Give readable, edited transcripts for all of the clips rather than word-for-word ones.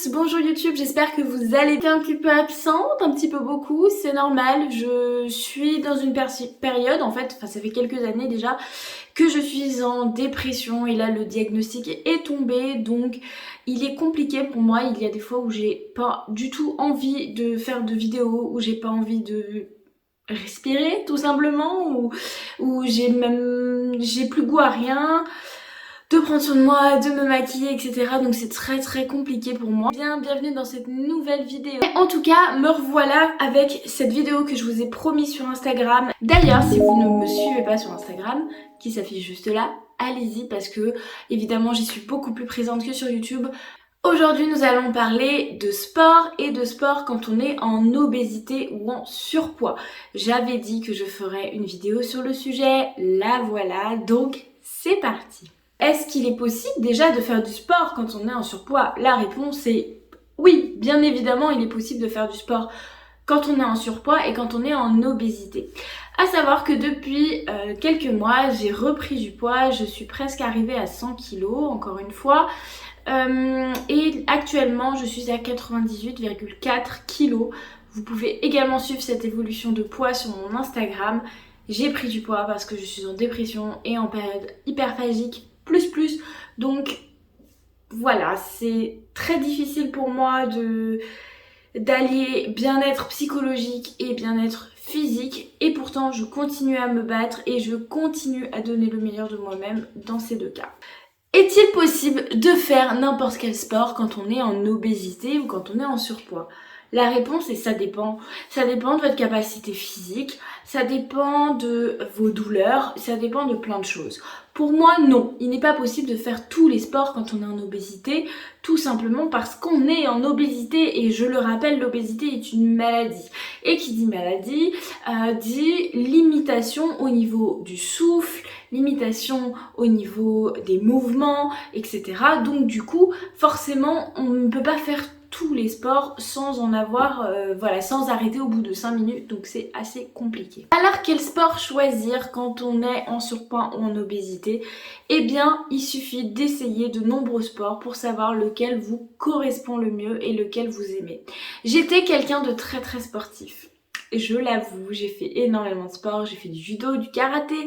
tous, bonjour YouTube, j'espère que vous allez bien. Un petit peu absente, un petit peu beaucoup, c'est normal. Je suis dans une période, en fait, ça fait quelques années déjà, que je suis en dépression et là le diagnostic est tombé, donc il est compliqué pour moi. Il y a des fois où j'ai pas du tout envie de faire de vidéos, où j'ai pas envie de respirer tout simplement, où j'ai plus goût à rien, de prendre soin de moi, de me maquiller, etc. Donc c'est très compliqué pour moi. Bienvenue dans cette nouvelle vidéo. Et en tout cas, me revoilà avec cette vidéo que je vous ai promis sur Instagram. D'ailleurs, si vous ne me suivez pas sur Instagram, qui s'affiche juste là, allez-y parce que évidemment j'y suis beaucoup plus présente que sur YouTube. Aujourd'hui, nous allons parler de sport et de sport quand on est en obésité ou en surpoids. J'avais dit que je ferais une vidéo sur le sujet, la voilà, donc c'est parti. Est-ce qu'il est possible déjà de faire du sport quand on est en surpoids? La réponse est oui, bien évidemment, il est possible de faire du sport quand on est en surpoids et quand on est en obésité. À savoir que depuis quelques mois, j'ai repris du poids, je suis presque arrivée à 100 kg, encore une fois. Et actuellement, je suis à 98,4 kg. Vous pouvez également suivre cette évolution de poids sur mon Instagram. J'ai pris du poids parce que je suis en dépression et en période hyperphagique plus. Donc voilà, c'est très difficile pour moi d'allier bien-être psychologique et bien-être physique. Et pourtant, je continue à me battre et je continue à donner le meilleur de moi-même dans ces deux cas. Est-il possible de faire n'importe quel sport quand on est en obésité ou quand on est en surpoids? La réponse est ça dépend. Ça dépend de votre capacité physique, ça dépend de vos douleurs, ça dépend de plein de choses. Pour moi, non, il n'est pas possible de faire tous les sports quand on est en obésité, tout simplement parce qu'on est en obésité et je le rappelle, l'obésité est une maladie. Et qui dit maladie, dit limitation au niveau du souffle, limitation au niveau des mouvements, etc. Donc du coup, forcément, on ne peut pas faire tous les sports sans en avoir, sans arrêter au bout de 5 minutes, donc c'est assez compliqué. Alors quel sport choisir quand on est en surpoids ou en obésité? Eh bien, il suffit d'essayer de nombreux sports pour savoir lequel vous correspond le mieux et lequel vous aimez. J'étais quelqu'un de très sportif. Je l'avoue, j'ai fait énormément de sport, j'ai fait du judo, du karaté,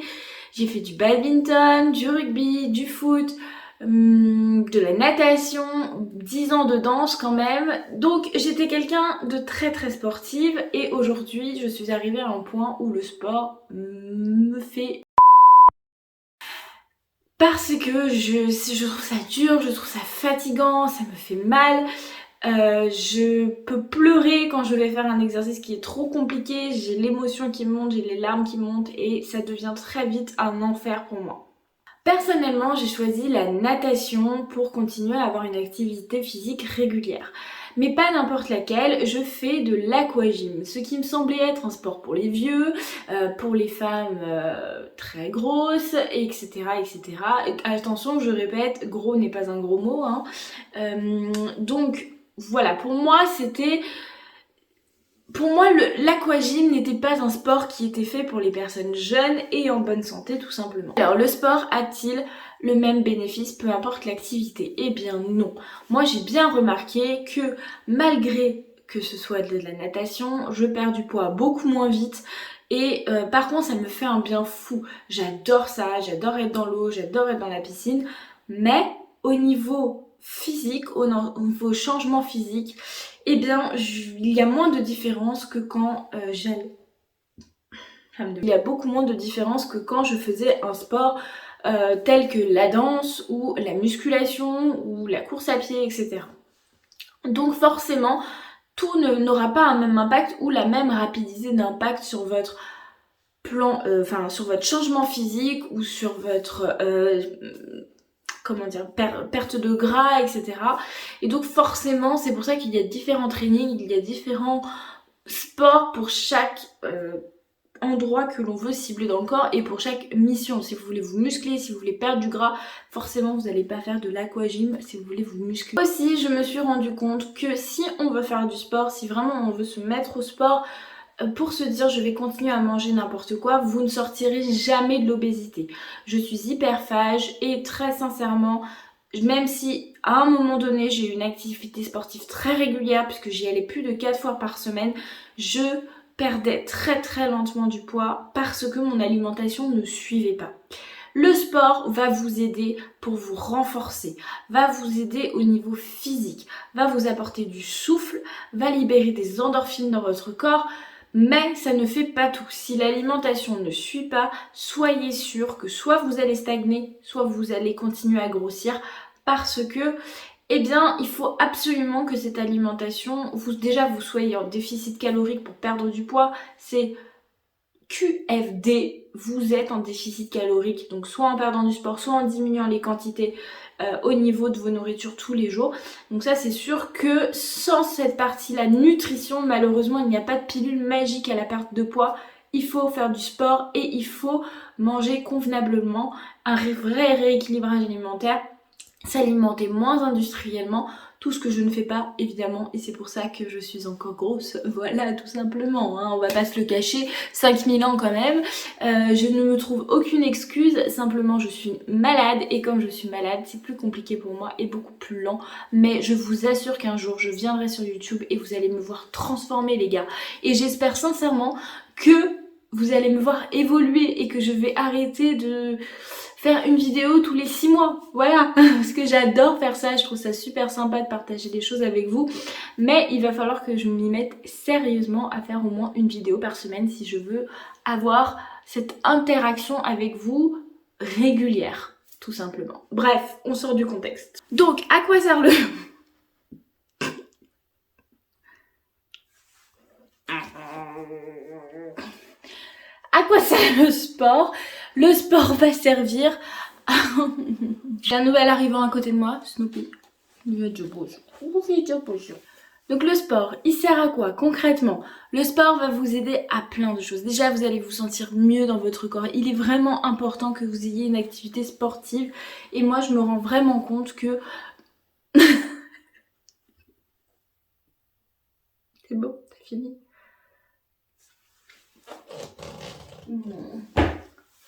j'ai fait du badminton, du rugby, du foot, de la natation, 10 ans de danse quand même. Donc j'étais quelqu'un de très sportive et aujourd'hui je suis arrivée à un point où le sport me fait... Parce que je trouve ça dur, je trouve ça fatigant, ça me fait mal. Je peux pleurer quand je vais faire un exercice qui est trop compliqué, j'ai l'émotion qui monte, j'ai les larmes qui montent et ça devient très vite un enfer pour moi. Personnellement, j'ai choisi la natation pour continuer à avoir une activité physique régulière. Mais pas n'importe laquelle, je fais de l'aquagym, ce qui me semblait être un sport pour les vieux, pour les femmes très grosses, etc. Et attention, je répète, gros n'est pas un gros mot, hein. Donc voilà, pour moi l'aquagym n'était pas un sport qui était fait pour les personnes jeunes et en bonne santé tout simplement. Alors le sport a-t-il le même bénéfice peu importe l'activité? Eh bien non. Moi j'ai bien remarqué que malgré que ce soit de la natation, je perds du poids beaucoup moins vite. Et par contre ça me fait un bien fou. J'adore ça, j'adore être dans l'eau, j'adore être dans la piscine. Mais au niveau physique, au niveau changement physique, eh bien, il y a moins de différence que quand j'allais. Il y a beaucoup moins de différence que quand je faisais un sport tel que la danse ou la musculation ou la course à pied, etc. Donc forcément, tout n'aura pas un même impact ou la même rapidité d'impact sur votre plan, sur votre changement physique ou sur votre perte de gras, etc. Et donc forcément, c'est pour ça qu'il y a différents trainings, il y a différents sports pour chaque endroit que l'on veut cibler dans le corps et pour chaque mission. Si vous voulez vous muscler, si vous voulez perdre du gras, forcément vous n'allez pas faire de l'aquagym si vous voulez vous muscler. Aussi, je me suis rendu compte que si on veut faire du sport, si vraiment on veut se mettre au sport, pour se dire je vais continuer à manger n'importe quoi, vous ne sortirez jamais de l'obésité. Je suis hyperphage et très sincèrement, même si à un moment donné j'ai une activité sportive très régulière puisque j'y allais plus de 4 fois par semaine, je perdais très très lentement du poids parce que mon alimentation ne suivait pas. Le sport va vous aider pour vous renforcer, va vous aider au niveau physique, va vous apporter du souffle, va libérer des endorphines dans votre corps, mais ça ne fait pas tout. Si l'alimentation ne suit pas, soyez sûr que soit vous allez stagner, soit vous allez continuer à grossir parce que eh bien, il faut absolument que cette alimentation, vous soyez en déficit calorique pour perdre du poids, c'est QFD, vous êtes en déficit calorique, donc soit en perdant du sport, soit en diminuant les quantités au niveau de vos nourritures tous les jours. Donc ça c'est sûr que sans cette partie-là, nutrition, malheureusement il n'y a pas de pilule magique à la perte de poids. Il faut faire du sport et il faut manger convenablement, un vrai rééquilibrage alimentaire, s'alimenter moins industriellement, tout ce que je ne fais pas évidemment, et c'est pour ça que je suis encore grosse, voilà tout simplement, hein, on va pas se le cacher, 5000 ans quand même, je ne me trouve aucune excuse, simplement je suis malade, et comme je suis malade c'est plus compliqué pour moi et beaucoup plus lent, mais je vous assure qu'un jour je viendrai sur YouTube et vous allez me voir transformer les gars, et j'espère sincèrement que vous allez me voir évoluer et que je vais arrêter de faire une vidéo tous les 6 mois, voilà, parce que j'adore faire ça, je trouve ça super sympa de partager des choses avec vous, mais il va falloir que je m'y mette sérieusement à faire au moins une vidéo par semaine si je veux avoir cette interaction avec vous régulière, tout simplement. Bref, on sort du contexte. Donc, à quoi sert le... À quoi sert le sport? Le sport va servir à... J'ai un nouvel arrivant à côté de moi, Snoopy. Donc le sport, il sert à quoi concrètement? Le sport va vous aider à plein de choses. Déjà, vous allez vous sentir mieux dans votre corps. Il est vraiment important que vous ayez une activité sportive. Et moi, je me rends vraiment compte que... C'est beau, t'as fini?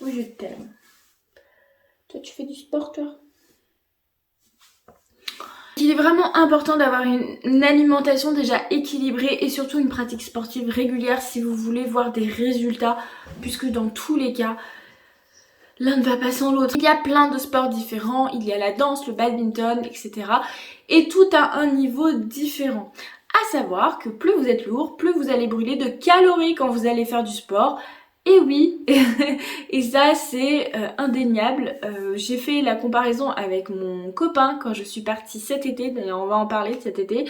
Oui, je t'aime. Toi, tu fais du sport, toi? Il est vraiment important d'avoir une alimentation déjà équilibrée et surtout une pratique sportive régulière si vous voulez voir des résultats, puisque dans tous les cas, l'un ne va pas sans l'autre. Il y a plein de sports différents, il y a la danse, le badminton, etc. Et tout à un niveau différent. À savoir que plus vous êtes lourd, plus vous allez brûler de calories quand vous allez faire du sport. Et oui, et ça c'est indéniable. J'ai fait la comparaison avec mon copain quand je suis partie cet été, d'ailleurs on va en parler de cet été.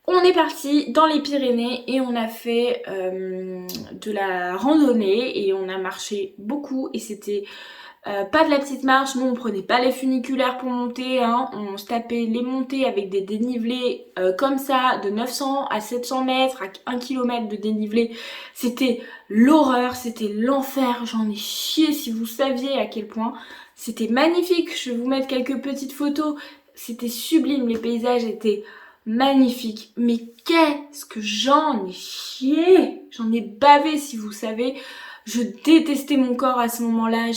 On est parti dans les Pyrénées et on a fait de la randonnée et on a marché beaucoup et c'était pas de la petite marche, nous on prenait pas les funiculaires pour monter, hein. On se tapait les montées avec des dénivelés comme ça, de 900 à 700 mètres, à 1 km de dénivelé. C'était l'horreur, c'était l'enfer, j'en ai chié si vous saviez à quel point. C'était magnifique, je vais vous mettre quelques petites photos, c'était sublime, les paysages étaient magnifiques. Mais qu'est-ce que j'en ai chié, j'en ai bavé si vous savez. Je détestais mon corps à ce moment-là,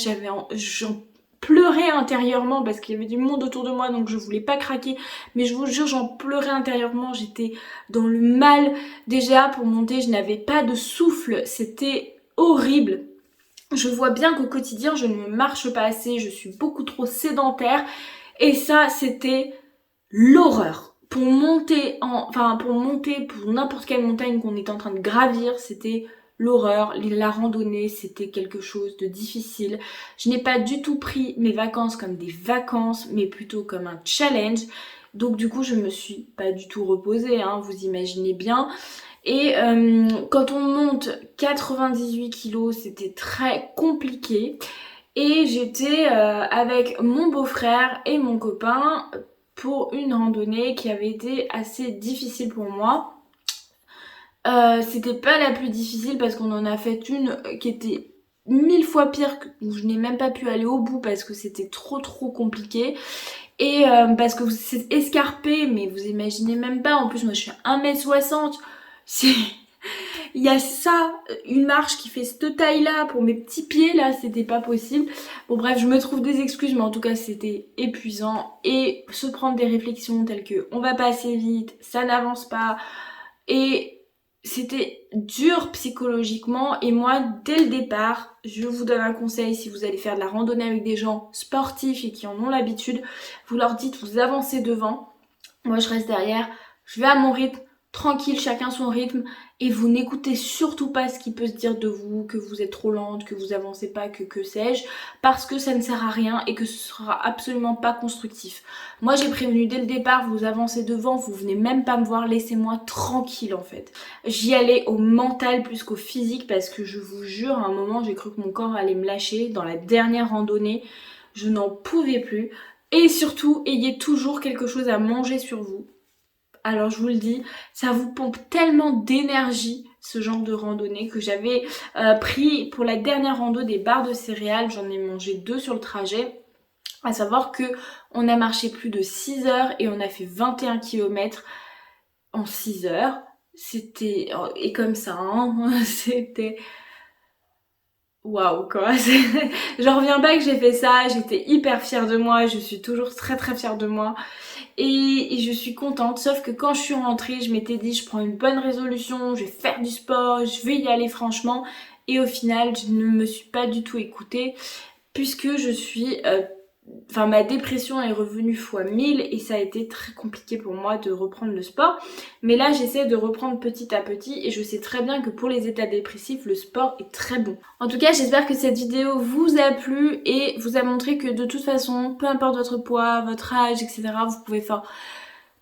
j'en pleurais intérieurement parce qu'il y avait du monde autour de moi donc je voulais pas craquer, mais je vous jure j'en pleurais intérieurement, j'étais dans le mal. Déjà pour monter je n'avais pas de souffle, c'était horrible. Je vois bien qu'au quotidien je ne marche pas assez, je suis beaucoup trop sédentaire et ça c'était l'horreur. Pour monter pour n'importe quelle montagne qu'on était en train de gravir, c'était l'horreur. La randonnée, c'était quelque chose de difficile. Je n'ai pas du tout pris mes vacances comme des vacances, mais plutôt comme un challenge. Donc du coup, je me suis pas du tout reposée, hein, vous imaginez bien. Et quand on monte 98 kilos, c'était très compliqué. Et j'étais avec mon beau-frère et mon copain pour une randonnée qui avait été assez difficile pour moi. C'était pas la plus difficile parce qu'on en a fait une qui était 1000 fois pire, où je n'ai même pas pu aller au bout parce que c'était trop compliqué. Et parce que c'est escarpé, mais vous imaginez même pas, en plus moi je suis 1m60, Il y a ça, une marche qui fait cette taille-là pour mes petits pieds, là, c'était pas possible. Bon bref, je me trouve des excuses, mais en tout cas, c'était épuisant. Et se prendre des réflexions telles que on va pas assez vite, ça n'avance pas. Et c'était dur psychologiquement. Et moi, dès le départ, je vous donne un conseil, si vous allez faire de la randonnée avec des gens sportifs et qui en ont l'habitude, vous leur dites, vous avancez devant. Moi, je reste derrière, je vais à mon rythme, tranquille, chacun son rythme, et vous n'écoutez surtout pas ce qui peut se dire de vous, que vous êtes trop lente, que vous avancez pas, que sais-je, parce que ça ne sert à rien et que ce sera absolument pas constructif. Moi, j'ai prévenu dès le départ, vous avancez devant, vous venez même pas me voir, laissez-moi tranquille en fait. J'y allais au mental plus qu'au physique, parce que je vous jure, à un moment, j'ai cru que mon corps allait me lâcher. Dans la dernière randonnée, je n'en pouvais plus. Et surtout, ayez toujours quelque chose à manger sur vous. Alors je vous le dis, ça vous pompe tellement d'énergie ce genre de randonnée que j'avais pris pour la dernière rando des barres de céréales. J'en ai mangé 2 sur le trajet. À savoir que on a marché plus de 6 heures et on a fait 21 km en 6 heures. C'était... Et comme ça, hein, c'était... Waouh quoi, j'en reviens pas que j'ai fait ça, j'étais hyper fière de moi, je suis toujours très très fière de moi et je suis contente, sauf que quand je suis rentrée, je m'étais dit je prends une bonne résolution, je vais faire du sport, je vais y aller franchement, et au final je ne me suis pas du tout écoutée puisque je suis... Enfin, ma dépression est revenue fois 1000 et ça a été très compliqué pour moi de reprendre le sport. Mais là, j'essaie de reprendre petit à petit et je sais très bien que pour les états dépressifs, le sport est très bon. En tout cas, j'espère que cette vidéo vous a plu et vous a montré que de toute façon, peu importe votre poids, votre âge, etc., vous pouvez faire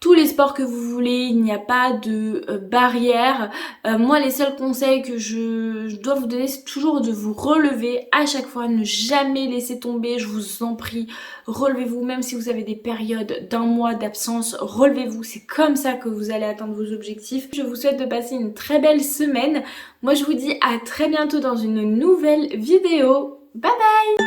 tous les sports que vous voulez, il n'y a pas de barrière. Moi, les seuls conseils que je dois vous donner, c'est toujours de vous relever à chaque fois, ne jamais laisser tomber, je vous en prie, relevez-vous, même si vous avez des périodes d'un mois d'absence, relevez-vous, c'est comme ça que vous allez atteindre vos objectifs. Je vous souhaite de passer une très belle semaine. Moi, je vous dis à très bientôt dans une nouvelle vidéo. Bye bye!